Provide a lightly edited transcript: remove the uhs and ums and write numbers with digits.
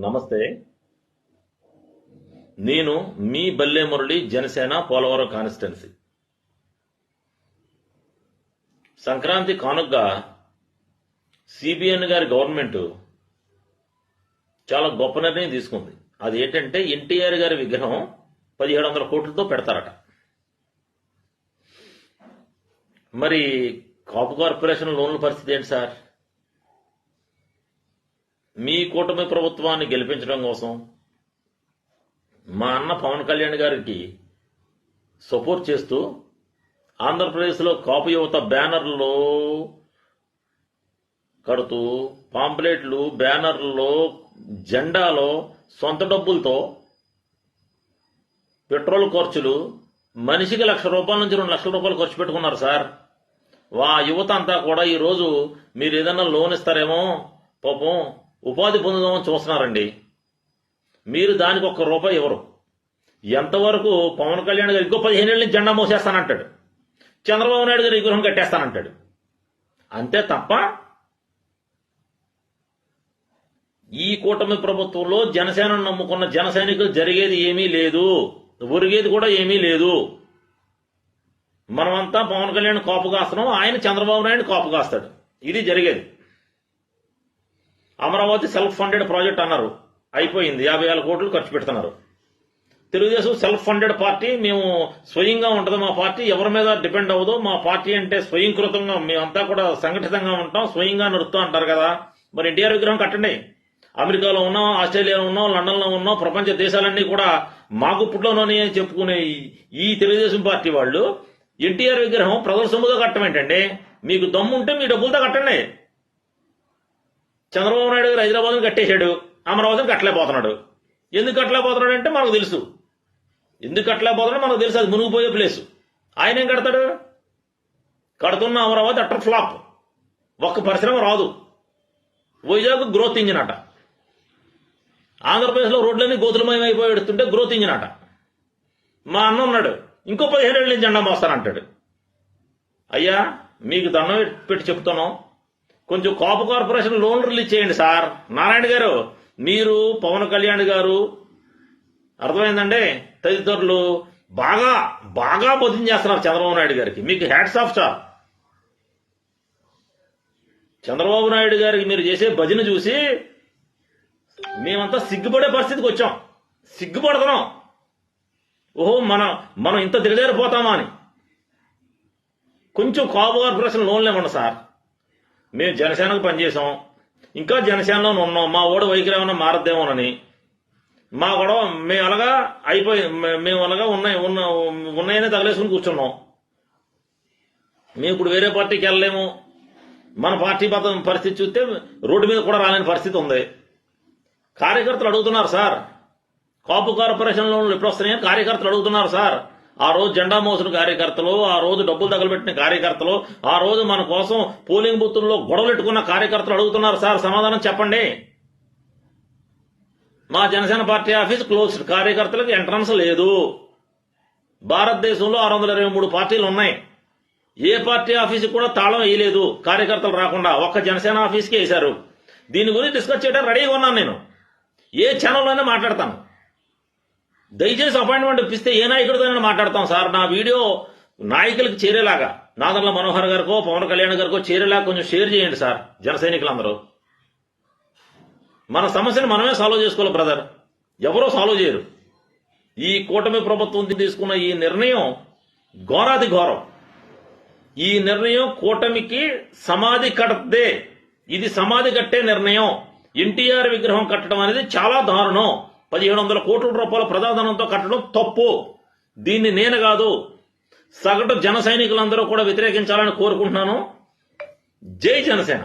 నమస్తే. నేను మీ బల్లె మురళి, జనసేన పోలవరం కాన్స్టిట్యున్సీ. సంక్రాంతి కానుకగా సిబిఎన్ గారి గవర్నమెంట్ చాలా గొప్ప నిర్ణయం తీసుకుంది. అది ఏంటంటే ఎన్టీఆర్ గారి విగ్రహం 1700 కోట్లతో పెడతారట. మరి కాపు కార్పొరేషన్ లోన్ల పరిస్థితి ఏంటి సార్? మీ కూటమి ప్రభుత్వాన్ని గెలిపించడం కోసం మా అన్న పవన్ కళ్యాణ్ గారికి సపోర్ట్ చేస్తూ ఆంధ్రప్రదేశ్లో కాపు యువత బ్యానర్లలో కడుతూ పాంప్లెట్లు, బ్యానర్లలో, జెండాలో సొంత డబ్బులతో పెట్రోల్ ఖర్చులు మనిషికి ₹1,00,000 నుంచి ₹2,00,000 ఖర్చు పెట్టుకున్నారు సార్. యువత అంతా కూడా ఈరోజు మీరు ఏదన్నా లోన్ ఇస్తారేమో పాపం ఉపాధి పొందుదామని చూస్తున్నారండి. మీరు దానికి ₹1 ఇవ్వరు. ఎంతవరకు పవన్ కళ్యాణ్ గారు ఇంకో 15 ఏళ్ళ నుంచి జెండా మోసేస్తానంటాడు, చంద్రబాబు నాయుడు గారు విగ్రహం కట్టేస్తానంటాడు. అంతే తప్ప ఈ కూటమి ప్రభుత్వంలో జనసేనను నమ్ముకున్న జన సైనికులు జరిగేది ఏమీ లేదు, ఒరిగేది కూడా ఏమీ లేదు. మనమంతా పవన్ కళ్యాణ్ కాపు కాస్తున్నాం, ఆయన చంద్రబాబు నాయుడు కాపు కాస్తాడు. ఇది జరిగేది. అమరావతి సెల్ఫ్ ఫండెడ్ ప్రాజెక్ట్ అన్నారు, అయిపోయింది. 50,000 కోట్లు ఖర్చు పెడుతున్నారు. తెలుగుదేశం సెల్ఫ్ ఫండెడ్ పార్టీ, మేము స్వయంగా ఉంటుంది మా పార్టీ, ఎవరి మీద డిపెండ్ అవ్వదు. మా పార్టీ అంటే స్వయంకృతంగా మేమంతా కూడా సంఘటితంగా ఉంటాం, స్వయంగా నడుస్తూ అంటారు కదా. మరి ఎన్టీఆర్ విగ్రహం కట్టండి. అమెరికాలో ఉన్నాం, ఆస్ట్రేలియాలో ఉన్నాం, లండన్లో ఉన్నాం, ప్రపంచ దేశాలన్నీ కూడా మా గుప్పుట్లోనే చెప్పుకునే ఈ తెలుగుదేశం పార్టీ వాళ్ళు ఎన్టీఆర్ విగ్రహం ప్రజల సొమ్ముతో కట్టమేంటండి? మీకు దమ్ముంటే మీ డబ్బులతో కట్టండి. చంద్రబాబు నాయుడు గారు హైదరాబాద్ని కట్టేశాడు, అమరావతిని కట్టలేకపోతున్నాడు. ఎందుకు కట్టలేకపోతున్నాడు అంటే మనకు తెలుసు. ఎందుకు కట్టలేకపోతున్నాడు మనకు తెలుసు, అది మునిగిపోయే ప్లేసు. ఆయన ఏం కడతాడు? కడుతున్న అమరావతి అట్టర్ ఫ్లాప్, ఒక్క పరిశ్రమ రాదు. వైజాగ్ గ్రోత్ ఇంజిన్ అట. ఆంధ్రప్రదేశ్లో రోడ్లన్నీ గోతులమయం అయిపోయి ఎడుతుంటే గ్రోత్ ఇంజిన్ అట. మా అన్న ఉన్నాడు, ఇంకో 15 ఏళ్ళ నుంచి జెండా మోస్తానంటాడు. అయ్యా, మీకు దండం పెట్టి చెప్తున్నాం, కొంచెం కాపు కార్పొరేషన్ లోన్ రిలీజ్ చేయండి సార్. నారాయణ గారు, మీరు, పవన్ కళ్యాణ్ గారు, అర్థమైందండి, తదితరులు బాగా బాగా భజన చేస్తున్నారు చంద్రబాబు నాయుడు గారికి. మీకు hats off sir. Chandrababu Naidu గారికి మీరు చేసే భజన చూసి మేమంతా సిగ్గుపడే పరిస్థితికి వచ్చాం. సిగ్గుపడుతున్నాం. ఓహో, మనం ఇంత దిగజారిపోతామా అని. కొంచెం కాపు కార్పొరేషన్ లోన్లు ఇవ్వండి సార్. మేము జనసేనకు పనిచేసాం, ఇంకా జనసేనలోనే ఉన్నాం. మా ఓడి వైఖరి ఏమన్నా మారద్దేమోనని మా గొడవ మేము అలాగా మేము అలాగా ఉన్నాయనే తగలేసుకుని కూర్చున్నాం. మేము ఇప్పుడు వేరే పార్టీకి వెళ్ళలేము. మన పార్టీ పరిస్థితి చూస్తే రోడ్డు మీద కూడా రాలేని పరిస్థితి ఉంది. కార్యకర్తలు అడుగుతున్నారు సార్, కాపు కార్పొరేషన్ లోన్లు ఎప్పుడు వస్తున్నాయని కార్యకర్తలు అడుగుతున్నారు సార్. ఆ రోజు జెండా మోసిన కార్యకర్తలు, ఆ రోజు డబ్బులు తగలబెట్టిన కార్యకర్తలు, ఆ రోజు మన కోసం పోలింగ్ బూతుల్లో గొడవలెట్టుకున్న కార్యకర్తలు అడుగుతున్నారు సార్, సమాధానం చెప్పండి. మా జనసేన పార్టీ ఆఫీస్ క్లోజ్డ్, కార్యకర్తలకు ఎంట్రన్స్ లేదు. భారతదేశంలో 623 పార్టీలు ఉన్నాయి. ఏ పార్టీ ఆఫీస్కి కూడా తాళం వేయలేదు కార్యకర్తలు రాకుండా, ఒక్క జనసేన ఆఫీస్కి వేశారు. దీని గురించి డిస్కస్ చేయడానికి రెడీగా ఉన్నాను. నేను ఏ ఛానల్లోనే మాట్లాడతాను. దయచేసి అపాయింట్మెంట్ ఇప్పిస్తే ఏ నాయకుడితోనైనా మాట్లాడతాం సార్. నా వీడియో నాయకులకు చేరేలాగా, నాదెండ్ల మనోహర్ గారికో పవన్ కళ్యాణ్ గారికో చేరేలాగా కొంచెం షేర్ చేయండి సార్. జన సైనికులందరూ మన సమస్యను మనమే సాల్వ్ చేసుకోవాలి బ్రదర్, ఎవరో సాల్వ్ చేయరు. ఈ కూటమి ప్రభుత్వం తీసుకున్న ఈ నిర్ణయం ఘోరాది ఘోరం. ఈ నిర్ణయం కూటమికి సమాధి కట్టదే. ఇది సమాధి కట్టే నిర్ణయం. ఎన్టీఆర్ విగ్రహం కట్టడం అనేది చాలా దారుణం. 1700 కోట్ల రూపాయల ప్రజాధనంతో కట్టడం తప్పు. దీన్ని నేను కాదు, సగటు జన సైనికులందరూ కూడా వ్యతిరేకించాలని కోరుకుంటున్నాను. జై జనసేన.